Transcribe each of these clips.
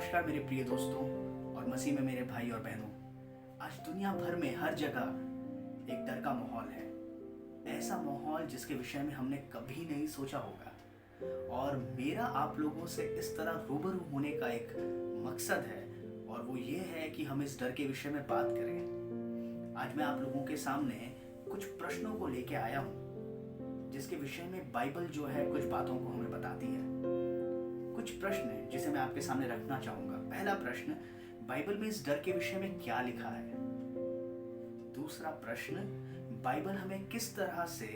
नमस्कार मेरे प्रिय दोस्तों और मसीह में मेरे भाई और बहनों। आज दुनिया भर में हर जगह एक डर का माहौल है। ऐसा माहौल जिसके विषय में हमने कभी नहीं सोचा होगा। और मेरा आप लोगों से इस तरह रूबरू होने का एक मकसद है और वो ये है कि हम इस डर के विषय में बात करें। आज मैं आप लोगों के सामने कुछ प्रश्नों को लेके आया हूँ जिसके विषय में बाइबल जो है कुछ बातों को हमें बताती है। कुछ प्रश्न जिसे मैं आपके सामने रखना चाहूंगा। पहला प्रश्न, बाइबल में इस डर के विषय में क्या लिखा है। दूसरा प्रश्न, बाइबल हमें किस तरह से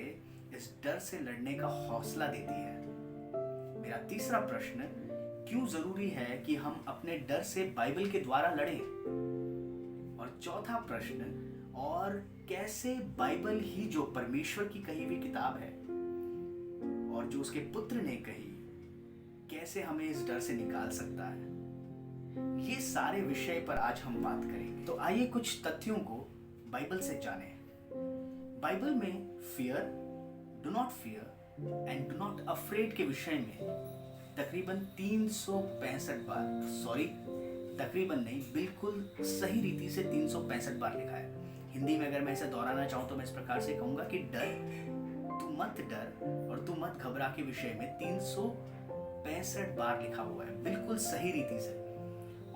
इस डर से लड़ने का हौसला देती है। मेरा तीसरा प्रश्न, क्यों जरूरी है कि हम अपने डर से बाइबल के द्वारा लड़ें। और चौथा प्रश्न, और कैसे बाइबल ही जो परमेश्वर की कही हुई किताब है और जो उसके पुत्र ने कही, कैसे हमें इस डर से निकाल सकता है। ये सारे विषय पर आज हम बात करेंगे। तो आइए कुछ तथ्यों को बाइबल से जानें। बाइबल में fear, do not fear and do not afraid के विषय में तकरीबन 365 बार, तकरीबन नहीं, बिल्कुल सही रीति से 365 बार लिखा है। हिंदी में अगर मैं इसे दोहराना चाहूं तो मैं इस प्रकार से कहूंगा कि डर, तू मत डर और तू मत घबरा के विषय में 365 बार लिखा हुआ है, बिल्कुल सही रीति से।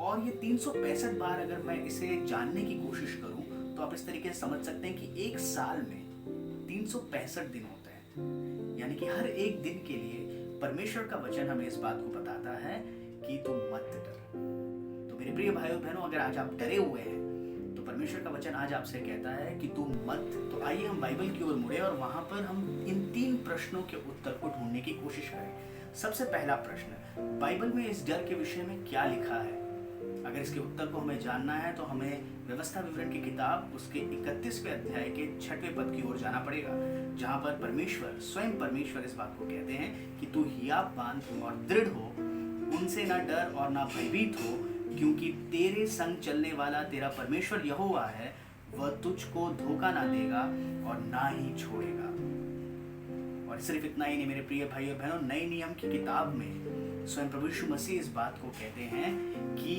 और ये 365 बार अगर मैं इसे जानने की कोशिश करूं तो आप इस तरीके से समझ सकते हैं कि एक साल में 365 दिन होते हैं। यानी कि हर एक दिन के लिए परमेश्वर का वचन हमें इस बात को बताता है कि तुम मत डर। तो मेरे प्रिय भाइयों बहनों, अगर आज आप डरे हुए हैं तो परमेश्वर का वचन आज आपसे कहता है कि तुम मत। तो आइए हम बाइबल की ओर मुड़े और वहां पर हम इन 3 प्रश्नों के उत्तर को ढूंढने की कोशिश करें। सबसे पहला प्रश्न, बाइबल में इस डर के विषय में क्या लिखा है। अगर इसके उत्तर को हमें जानना है तो हमें व्यवस्था विवरण की किताब उसके 31वें अध्याय के 6वें पद की ओर जाना पड़ेगा, जहां पर परमेश्वर, स्वयं परमेश्वर इस बात को कहते हैं कि तू हियाव बांध और दृढ़ हो, उनसे ना डर और ना भयभीत हो, क्योंकि तेरे संग चलने वाला तेरा परमेश्वर यहोवा है, वह तुझको धोखा ना देगा और ना ही छोड़ेगा। और सिर्फ इतना ही नहीं मेरे प्रिय भाई और बहनों, नए नियम की किताब में स्वयं प्रभु यीशु मसीह इस बात को कहते हैं कि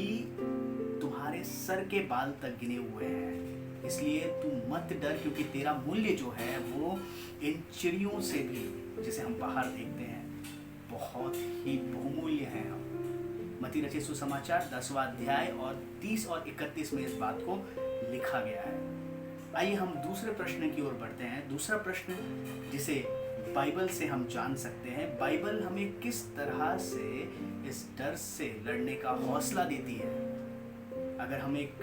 तुम्हारे सर के बाल तक गिने हुए हैं, इसलिए तू मत डर, क्योंकि तेरा मूल्य जो है वो इन चिड़ियों से भी, जिसे हम बाहर देखते हैं, बहुत ही बहुमूल्य है। हम मत्ती रचित सुसमाचार 10वां अध्याय और 30 और 31 में इस बात को लिखा गया है। आइए हम दूसरे प्रश्न की ओर बढ़ते हैं। दूसरा प्रश्न जिसे बाइबल से हम जान सकते हैं, बाइबल हमें किस तरह से इस डर से लड़ने का हौसला देती है। अगर हम एक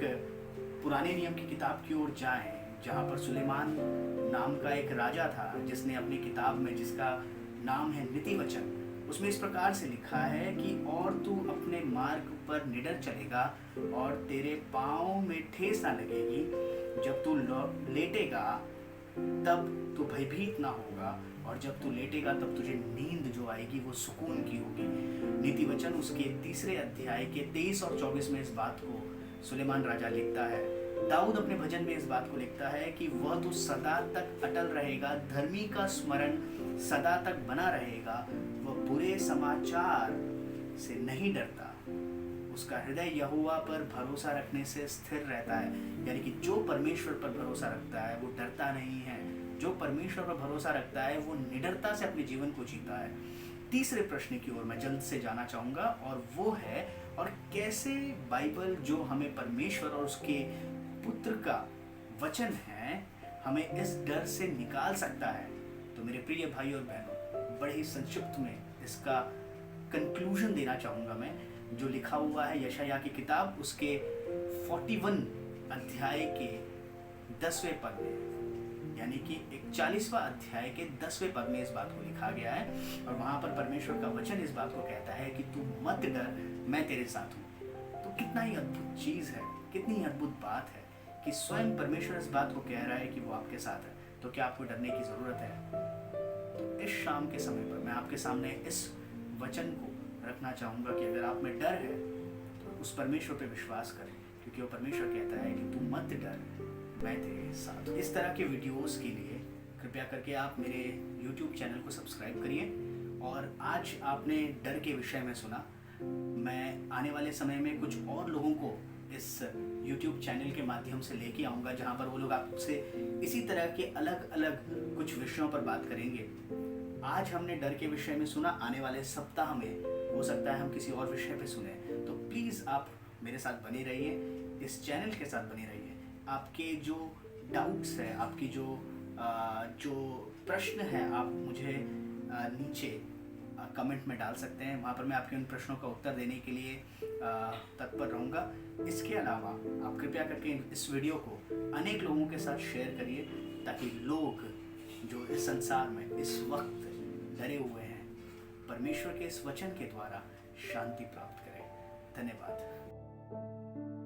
पुराने नियम की किताब की ओर जाएं, जहां पर सुलेमान नाम का एक राजा था जिसने अपनी किताब में, जिसका नाम है नीति वचन, उसमें इस प्रकार से लिखा है कि और तू अपने मार्ग पर निडर चलेगा और तेरे पाँव में ठेस ना लगेगी, जब तू लेटेगा तब तू भयभीत ना होगा, और जब तू लेटेगा तब तुझे नींद जो आएगी वो सुकून की होगी। नीति वचन उसके 3 अध्याय के 23 और 24 में इस बात को सुलेमान राजा लिखता है। दाऊद अपने भजन में इस बात को लिखता है कि वह तो सदा तक अटल रहेगा, धर्मी का स्मरण सदा तक बना रहेगा, वह बुरे समाचार से नहीं डरता, उसका हृदय यहोवा पर भरोसा रखने से स्थिर रहता है। यानी कि जो परमेश्वर पर भरोसा रखता है वो डरता नहीं है, जो परमेश्वर पर भरोसा रखता है वो निडरता से अपने जीवन को जीता है। तीसरे प्रश्न की ओर मैं जल्द से जाना चाहूंगा और वो है, और कैसे बाइबल जो हमें परमेश्वर और उसके पुत्र का वचन है हमें इस डर से निकाल सकता है। तो मेरे प्रिय भाई और बहनों, बड़े ही संक्षिप्त में इसका कंक्लूजन देना चाहूंगा मैं, जो लिखा हुआ है यशायाह की किताब उसके 41 अध्याय के 10वें पद में, यानी कि 41वां अध्याय के 10वें पद में इस बात को लिखा गया है। और वहां पर परमेश्वर का वचन इस बात को कहता है कि तू मत डर, मैं तेरे साथ हूं। तो कितना ही अद्भुत चीज है, कितनी ही अद्भुत बात है कि स्वयं परमेश्वर इस बात को कह रहा है कि वो आपके साथ है। तो क्या आपको डरने की जरूरत है। तो इस शाम के समय पर मैं आपके सामने इस वचन को रखना चाहूंगा कि अगर आप में डर है तो उस परमेश्वर पे विश्वास करें, क्योंकि वो परमेश्वर कहता है कि तू मत डर, मैं तेरे साथ हूं। इस तरह के वीडियोस के लिए कृपया करके आप मेरे YouTube चैनल को सब्सक्राइब करिए। और आज आपने डर के विषय में सुना, मैं आने वाले समय में कुछ और लोगों को इस YouTube चैनल के माध्यम से लेके आऊँगा, जहाँ पर वो लोग आपसे इसी तरह के अलग अलग कुछ विषयों पर बात करेंगे। आज हमने डर के विषय में सुना, आने वाले सप्ताह में हो सकता है हम किसी और विषय पे सुने। तो प्लीज़ आप मेरे साथ बने रहिए, इस चैनल के साथ बने रहिए। आपके जो डाउट्स हैं, आपकी जो प्रश्न हैं, आप मुझे नीचे कमेंट में डाल सकते हैं। वहाँ पर मैं आपके उन प्रश्नों का उत्तर देने के लिए तत्पर रहूँगा। इसके अलावा आप कृपया करके इस वीडियो को अनेक लोगों के साथ शेयर करिए, ताकि लोग जो इस संसार में इस वक्त डरे हुए हैं, परमेश्वर के इस वचन के द्वारा शांति प्राप्त करें। धन्यवाद।